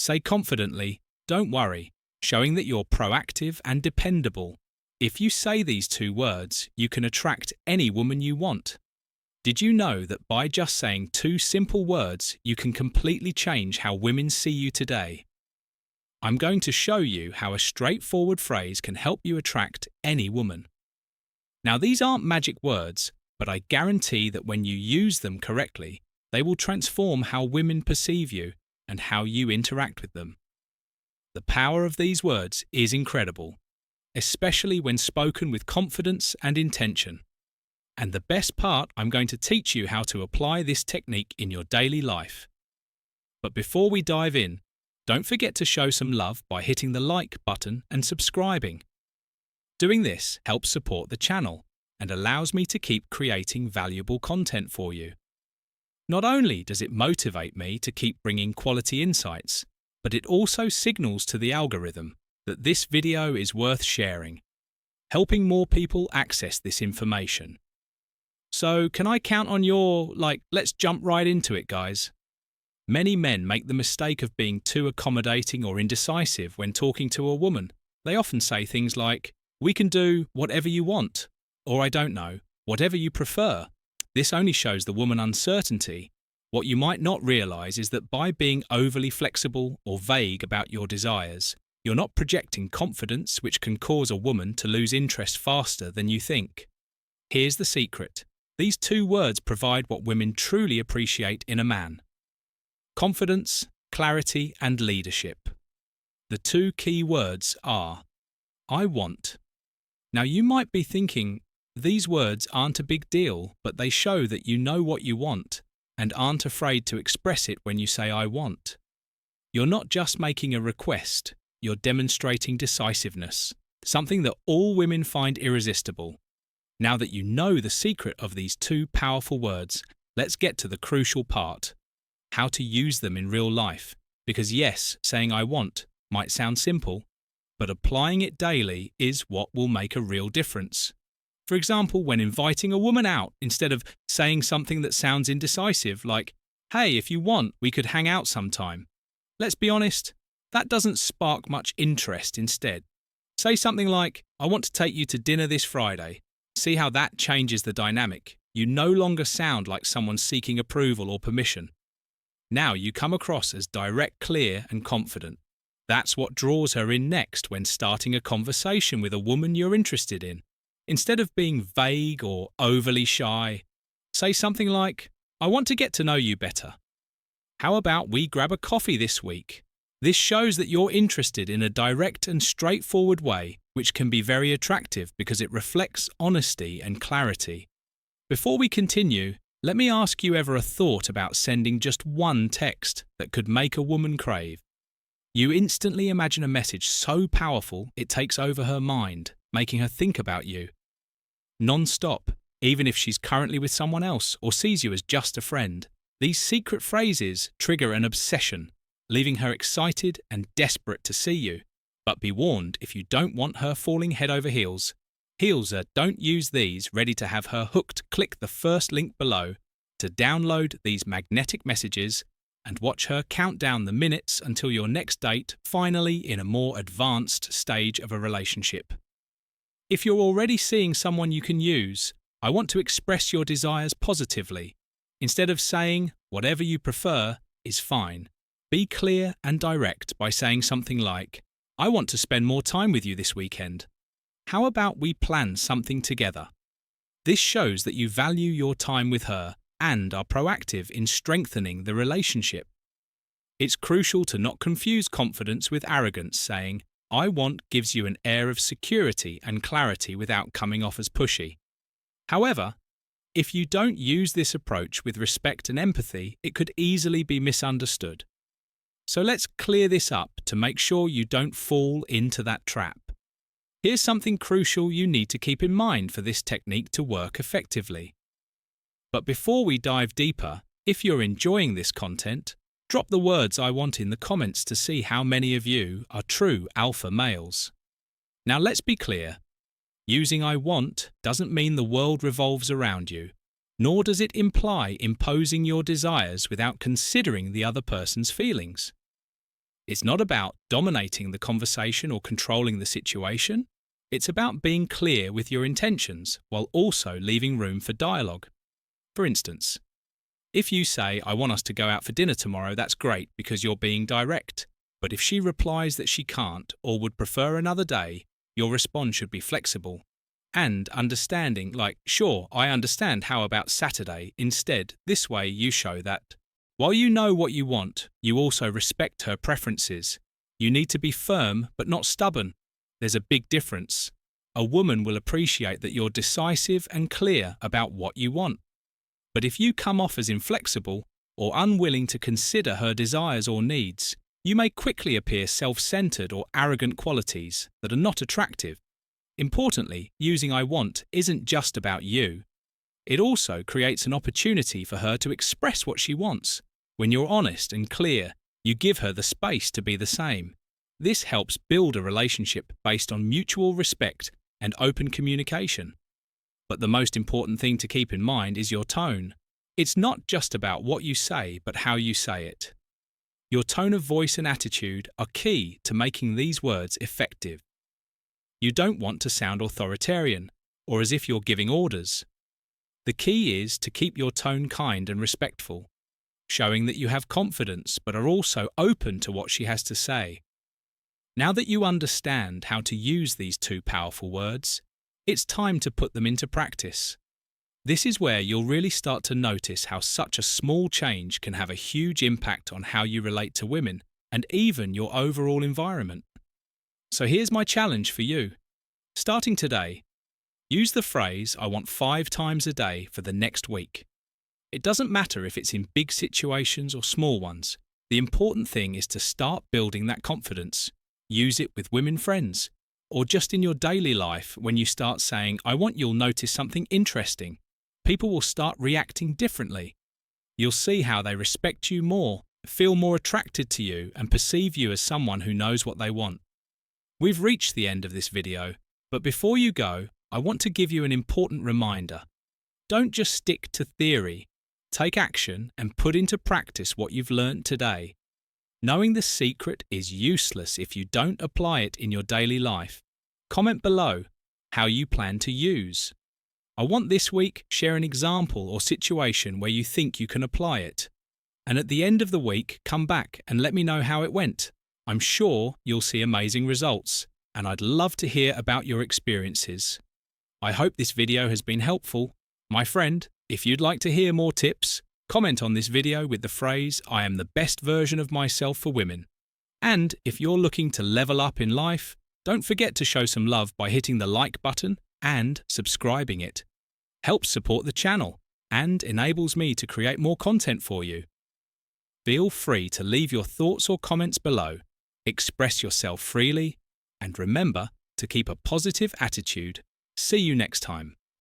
Say confidently, "Don't worry," showing that you're proactive and dependable. If you say these two words, you can attract any woman you want. Did you know that by just saying two simple words, you can completely change how women see you today? I'm going to show you how a straightforward phrase can help you attract any woman. Now, these aren't magic words, but I guarantee that when you use them correctly, they will transform how women perceive you and how you interact with them. The power of these words is incredible, especially when spoken with confidence and intention. And the best part, I'm going to teach you how to apply this technique in your daily life. But before we dive in, don't forget to show some love by hitting the like button and subscribing. Doing this helps support the channel and allows me to keep creating valuable content for you. Not only does it motivate me to keep bringing quality insights, but it also signals to the algorithm that this video is worth sharing, helping more people access this information. So, can I count on your, let's jump right into it, guys? Many men make the mistake of being too accommodating or indecisive when talking to a woman. They often say things like, "We can do whatever you want," or "I don't know, whatever you prefer." This only shows the woman uncertainty. What you might not realize is that by being overly flexible or vague about your desires, you're not projecting confidence, which can cause a woman to lose interest faster than you think. Here's the secret. These two words provide what women truly appreciate in a man: confidence, clarity, and leadership. The two key words are, "I want." Now, you might be thinking, these words aren't a big deal, but they show that you know what you want and aren't afraid to express it when you say "I want." You're not just making a request, you're demonstrating decisiveness, something that all women find irresistible. Now that you know the secret of these two powerful words, let's get to the crucial part: how to use them in real life. Because yes, saying "I want" might sound simple, but applying it daily is what will make a real difference. For example, when inviting a woman out, instead of saying something that sounds indecisive, like, "Hey, if you want, we could hang out sometime." Let's be honest, that doesn't spark much interest. Instead, say something like, "I want to take you to dinner this Friday." See how that changes the dynamic. You no longer sound like someone seeking approval or permission. Now you come across as direct, clear, and confident. That's what draws her in next when starting a conversation with a woman you're interested in. Instead of being vague or overly shy, say something like, "I want to get to know you better. How about we grab a coffee this week?" This shows that you're interested in a direct and straightforward way, which can be very attractive because it reflects honesty and clarity. Before we continue, let me ask you ever a thought about sending just one text that could make a woman crave. You instantly imagine a message so powerful it takes over her mind, making her think about you. Non-stop, even if she's currently with someone else or sees you as just a friend. These secret phrases trigger an obsession, leaving her excited and desperate to see you. But be warned, if you don't want her falling head over heels, don't use these. Ready to have her hooked, click the first link below to download these magnetic messages and watch her count down the minutes until your next date, finally in a more advanced stage of a relationship. If you're already seeing someone you can use, I want to express your desires positively. Instead of saying, "Whatever you prefer" is fine. Be clear and direct by saying something like, "I want to spend more time with you this weekend. How about we plan something together?" This shows that you value your time with her and are proactive in strengthening the relationship. It's crucial to not confuse confidence with arrogance. Saying, "I want" gives you an air of security and clarity without coming off as pushy. However, if you don't use this approach with respect and empathy, it could easily be misunderstood. So let's clear this up to make sure you don't fall into that trap. Here's something crucial you need to keep in mind for this technique to work effectively. But before we dive deeper, if you're enjoying this content, drop the words "I want" in the comments to see how many of you are true alpha males. Now let's be clear. Using "I want" doesn't mean the world revolves around you, nor does it imply imposing your desires without considering the other person's feelings. It's not about dominating the conversation or controlling the situation. It's about being clear with your intentions while also leaving room for dialogue. For instance, if you say, "I want us to go out for dinner tomorrow," that's great because you're being direct. But if she replies that she can't or would prefer another day, your response should be flexible and understanding, like, "Sure, I understand, how about Saturday?" Instead, this way you show that while you know what you want, you also respect her preferences. You need to be firm but not stubborn. There's a big difference. A woman will appreciate that you're decisive and clear about what you want. But if you come off as inflexible or unwilling to consider her desires or needs, you may quickly appear self-centered or arrogant qualities that are not attractive. Importantly, using "I want" isn't just about you. It also creates an opportunity for her to express what she wants. When you're honest and clear, you give her the space to be the same. This helps build a relationship based on mutual respect and open communication. But the most important thing to keep in mind is your tone. It's not just about what you say, but how you say it. Your tone of voice and attitude are key to making these words effective. You don't want to sound authoritarian or as if you're giving orders. The key is to keep your tone kind and respectful, showing that you have confidence but are also open to what she has to say. Now that you understand how to use these two powerful words, it's time to put them into practice. This is where you'll really start to notice how such a small change can have a huge impact on how you relate to women and even your overall environment. So here's my challenge for you. Starting today, use the phrase "I want 5 times a day" for the next week. It doesn't matter if it's in big situations or small ones. The important thing is to start building that confidence. Use it with women friends, or just in your daily life when you start saying, "I want," you'll notice something interesting. People will start reacting differently. You'll see how they respect you more, feel more attracted to you, and perceive you as someone who knows what they want. We've reached the end of this video, but before you go, I want to give you an important reminder. Don't just stick to theory. Take action and put into practice what you've learned today. Knowing the secret is useless if you don't apply it in your daily life. Comment below how you plan to use. I want this week, share an example or situation where you think you can apply it. And at the end of the week, come back and let me know how it went. I'm sure you'll see amazing results, and I'd love to hear about your experiences. I hope this video has been helpful. My friend, if you'd like to hear more tips, comment on this video with the phrase "I am the best version of myself for women." And if you're looking to level up in life, don't forget to show some love by hitting the like button and subscribing it. Helps support the channel and enables me to create more content for you. Feel free to leave your thoughts or comments below. Express yourself freely and remember to keep a positive attitude. See you next time.